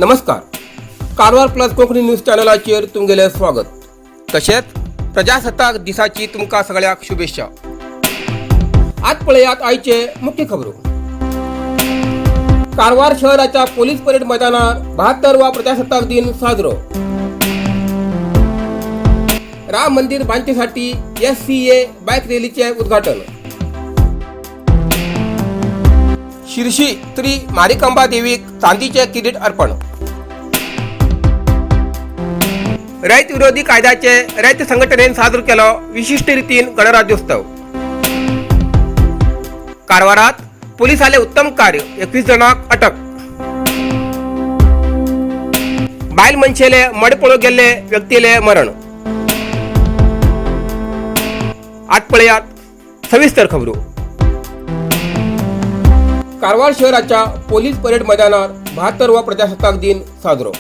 नमस्कार. Karwar plus Konkani news चॅनलाचेर तुमगेले स्वागत. तशेंच प्रजासत्ताक दिसाची तुमकां सगळ्याक शुभेच्छा. आज पळयात आयचे मुख्य खबरो. कारवार शहराच्या पोलीस परेड मैदानार 72वा प्रजासत्ताक दिन साजरो. राम मंदिर बांधणीसाठी SCA बाईक रॅलीचे उद्घाटन. शिर्शी श्री मारिकांबा देवीक चांदीचे किरीट अर्पण. रयत विरोधी कायद्याचे रयत संघटनेन सादर केलो विशिष्ट रितीन गणराज्योत्सव. कारवारात पोलिसाले उत्तम कार्य, 21 जणांक अटक. बायल मनशेले मड पळो गेल्ले व्यक्तीले मरण. आज पळयात सविस्तर खबरो. कारवार शहराच्या पोलीस परेड मैदानावर 72वा प्रजासत्ताक दिन साजरो.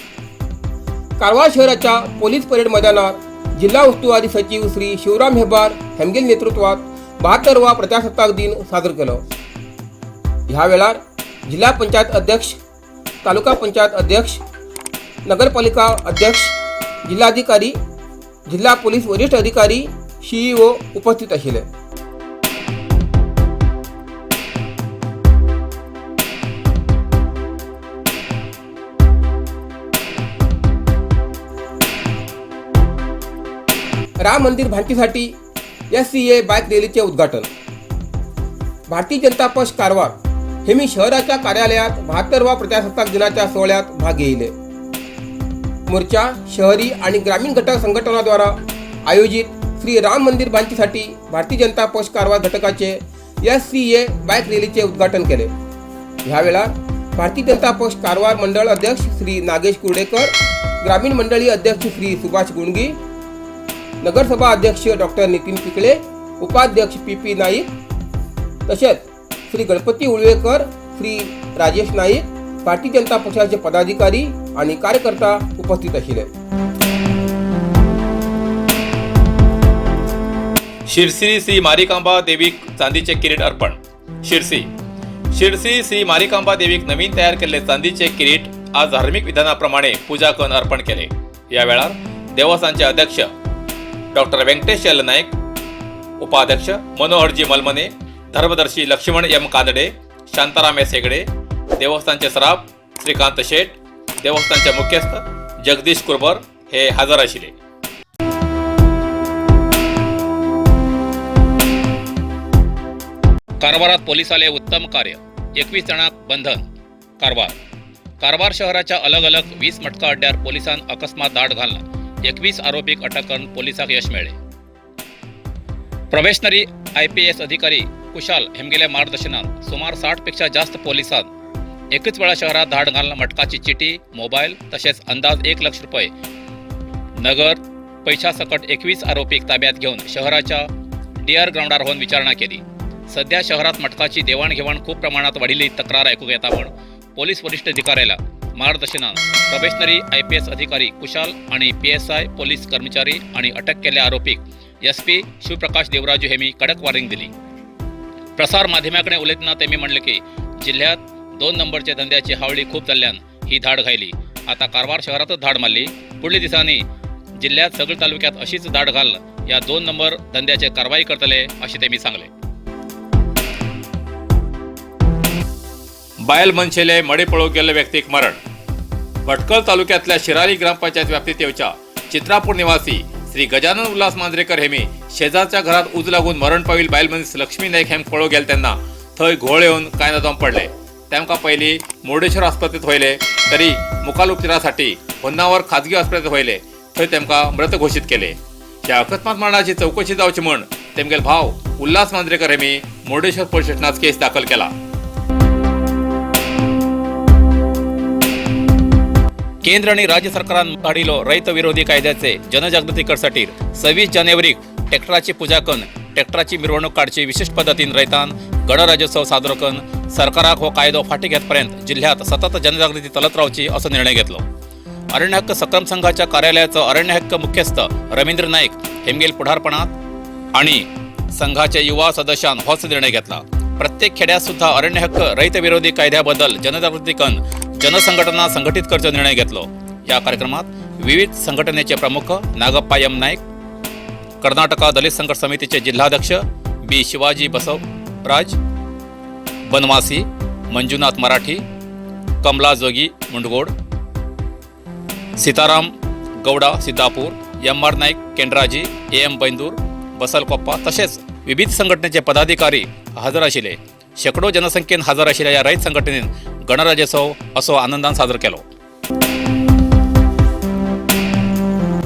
कारवार शहराच्या पोलीस परेड मैदानावर जिल्हा उस्तुवारी सचिव श्री शिवराम हेब्बार हेमगेल नेतृत्वात 72वा प्रजासत्ताक दिन साजरो केलो. ह्या वेळार जिल्हा पंचायत अध्यक्ष, तालुका पंचायत अध्यक्ष, नगरपालिका अध्यक्ष, जिल्हाधिकारी, जिल्हा पोलीस वरिष्ठ अधिकारी, CEO उपस्थित आशिल्ले. राम मंदिर बांधणीसाठी SCA बाईक रॅलीचे उद्घाटन. भारतीय जनता पक्ष कारवार हेमी शहराच्या कार्यालयात 72वा प्रजासत्ताक दिनाच्या सोहळ्यात भाग घेतले. मोर्चा शहरी आणि ग्रामीण घटक संघटनाद्वारा आयोजित श्री राम मंदिर बांधणीसाठी भारतीय जनता पक्ष कारवार घटकाचे SCA बाईक रॅलीचे उद्घाटन केले. ह्यावेळा भारतीय जनता पक्ष कारवार मंडळ अध्यक्ष श्री नागेश कुर्डेकर, ग्रामीण मंडळी अध्यक्ष श्री सुभाष गुणगी, नगरसभा अध्यक्ष डॉक्टर नितीन पिकळे, उपाध्यक्ष PP नाईक, तसेच श्री गणपती उळवेकर, श्री राजेश नाईक, भारतीय जनता पक्षाचे पदाधिकारी आणि कार्यकर्ता उपस्थित आशिल्ले. शिरसी श्री मारिकांबा देवीक चांदीचे किरीट अर्पण. शिरसी श्री मारिकांबा देवीक नवीन तयार केलेले चांदीचे किरीट आज धार्मिक विधानाप्रमाणे पूजा करून अर्पण केले. या वेळार देवस्थानचे अध्यक्ष डॉक्टर व्यंकटेश एल नाईक, उपाध्यक्ष मनोहरजी मलमने, धर्मदर्शी लक्ष्मण M कानडे, शांताराम S हेगडे, देवस्थानचे सराफ श्रीकांत शेठ, देवस्थानचे मुख्यस्थ जगदीश कुरबर हे हजर आशिल्ले. कारवारात पोलिसाले उत्तम कार्य, 21 जणांक बंधन. कारवार शहराच्या अलग अलग 20 मटका अड्ड्यार पोलिसान अकस्मात धाड घालला. 21 आरोपीक अटक करून पोलिसांक यश मेळ्ळे. प्रोबेशनरी IPS अधिकारी कुशाल हेमगेल्या मार्गदर्शनात सुमार 60 पेक्षा जास्त पोलिसांत एकच वेळा शहरात धाड घालून मटकाची चिटी, मोबाईल तसेच अंदाज 1 लाख रुपये नगर पैशा सकट 21 आरोपीक ताब्यात घेऊन शहराच्या DR ग्राउंडार होऊन विचारणा केली. सध्या शहरात मटकाची देवाणघेवाण खूप प्रमाणात वाढिल्ली तक्रार ऐकूक येता, पण पोलीस वरिष्ठ अधिकाऱ्याला मार्गदर्शनात प्रोबेशनरी IPS अधिकारी कुशाल आणि PSI पोलीस कर्मचारी आणि अटक केलेल्या आरोपीक SP शिवप्रकाश देवराजू हेमी कडक वॉर्निंग दिली. प्रसार माध्यमाकडे उलयतना तेमी म्हणले की जिल्ह्यात 2 नंबरच्या धंद्याची हावळी खूप जाल्ल्यान ही धाड घायली. आता कारवार शहरातच धाड मारली. पुढल्या दिसांनी जिल्ह्यात सगळ्या तालुक्यात अशीच धाड घाल या 2 नंबर धंद्याचे कारवाई करतले असे तेमी सांगले. बायल मनशेले मडे पळो गेल्ले व्यक्तीक मरण. भटकळ तालुक्यातल्या शिराली ग्रामपंचायत व्याप्तीत येवच्या चित्रापूर निवासी श्री गजानन उल्हास मांद्रेकर हेमी शेजारच्या घरात उज लागून मरण पाविल बायल मनीस लक्ष्मी नाईक हेम पळो गेले तेन्ना थंय घोळ येवन कांय नदम पडले. तांकां पयलीं मुर्डेश्वर आस्पत्रेत व्हयले, तरी मुखाल उपचारासाठी होन्नावर खाजगी आस्पत्रेत व्हयले. थंय तांकां मृत घोशीत केले. ह्या अकस्मात मरणाची चौकशी जावची म्हण तेमगेले भाव उल्हास मांद्रेकर हेमी मुर्डेश्वर पोलीस स्टेशनात केस दाखल केला. केंद्र आणि राज्य सरकारान काडिल्लो रयत विरोधी कायद्याचे जनजागृती करसाठी 26 जानेवारीक ट्रॅक्टराची पूजा करून ट्रॅक्टराची मिरवणूक काडची विशिष्ट पद्धतीन रयतान गणराज्योत्सव साजरो करून सरकाराक हो कायदो फाटी घेतपर्यंत जिल्ह्यात सतत जनजागृती चलत रावची असो निर्णय घेतलो. अरण्य हक्क सकम संघाच्या कार्यालयाचो अरण्य हक्क मुख्यस्थ रवींद्र नाईक हेमगेल पुढारपणात आणि संघाच्या युवा सदस्यान होच निर्णय घेतला. प्रत्येक खेड्यात सुद्धा अरण्य हक्क रयत विरोधी कायद्याबद्दल जनजागृती करून जनसंघटना संघटित करचो निर्णय घेतलो। या कार्यक्रमात विविध संघटनेचे प्रमुख नागप्पा एम नाईक, कर्नाटक दलित संघर्ष समितीचे जिल्हाध्यक्ष B Shivaji Basavaraj, Banavasi Manjunath Marathi, Kamala Jogi Mundgod, Sitaram Gowda Siddapur, M R Naik Kendraji, M Baindur Basalkoppa तसेच विविध संघटनेचे पदाधिकारी हजर आशिल्ले। शेकडो जनसंख्येन हजर आशिल्ल्या या रयत संघटनेन गणराज्योत्सव असो आनंदान साजरो केलो।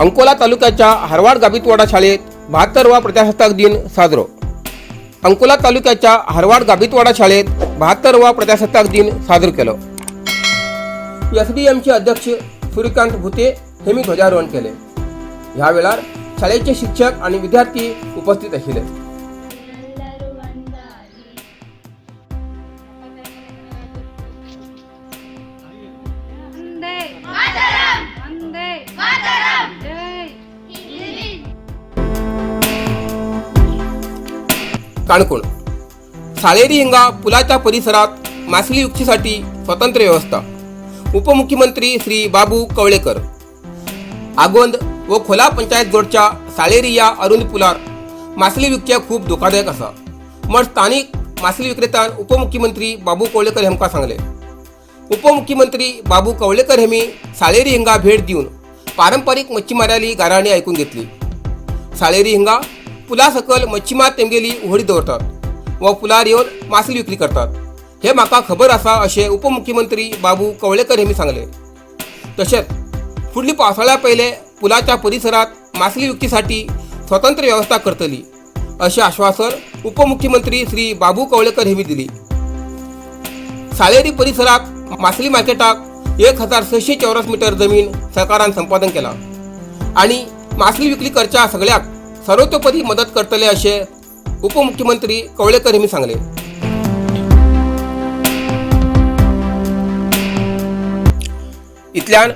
अंकोला तालुक्याच्या हरवाड गाभितवाडा शाळेत 72वा प्रजासत्ताक दिन साजरो। अंकोला तालुक्याच्या हरवाड गाभितवाडा शाळेत 72वा प्रजासत्ताक दिन साजरो केलो। एसडीएमचे अध्यक्ष सूर्यकांत भुते हेमी ध्वजारोहण केले। ह्या वेळार शाळेचे शिक्षक आणि विद्यार्थी उपस्थित आशिल्ले। काणकोण साळेरी हिंगा पुलाच्या परिसरात मासळी विक्रीसाठी स्वतंत्र व्यवस्था। उपमुख्यमंत्री श्री बाबू कवळेकर। आगोंद व खोला पंचायत जोडच्या साळेरी या अरुंद पुलार मासळी विकच्या खूप धोकादायक असा म्हण स्थानिक मासळी विक्रेत्यान उपमुख्यमंत्री बाबू कवळेकर हेमका सांगले। उपमुख्यमंत्री बाबू कवळेकर हेमी साळेरी हिंगा भेट दिवन पारंपरिक मच्छीमाराली गाराणी ऐकून घेतली। साळेरी हिंगा पुला सकल मच्छीमार तेमगेली उघडी दवरतात व पुलार येवन मासळी विक्री करतात हे म्हाका खबर आसा अशें उपमुख्यमंत्री बाबू कवळेकर हेमी सांगले। तशेंच फुडली पावसाळ्या पयले पुलाच्या परिसरात मासळी विक्रीसाठी स्वतंत्र व्यवस्था करतली अशें आश्वासन उपमुख्यमंत्री श्री बाबू कवळेकर हेमी दिली। साळेरी परिसरात मासळी मार्केटाक 1600 चौरस मीटर जमीन सरकारान संपादन केला आणि मासळी विक्री करच्या सगळ्याक सर्वतोपरी मदत करतले असे उपमुख्यमंत्री कवळेकर यांनी सांगले। इतल्यान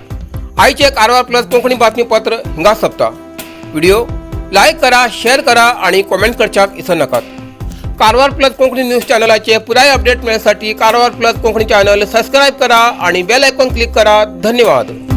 आयचे कारवार प्लस कोंकणी बातमीपत्र हिंगा सोंपता। व्हिडिओ लाईक करा, शेअर करा आणि कमेंट करच्याक विसरू नकात। कारवार प्लस कोंकणी न्यूज चॅनलाचे पुराय अपडेट मिळण्यासाठी Karwar plus Konkani channel subscribe करा आणि बेल आयकॉन क्लिक करा। धन्यवाद।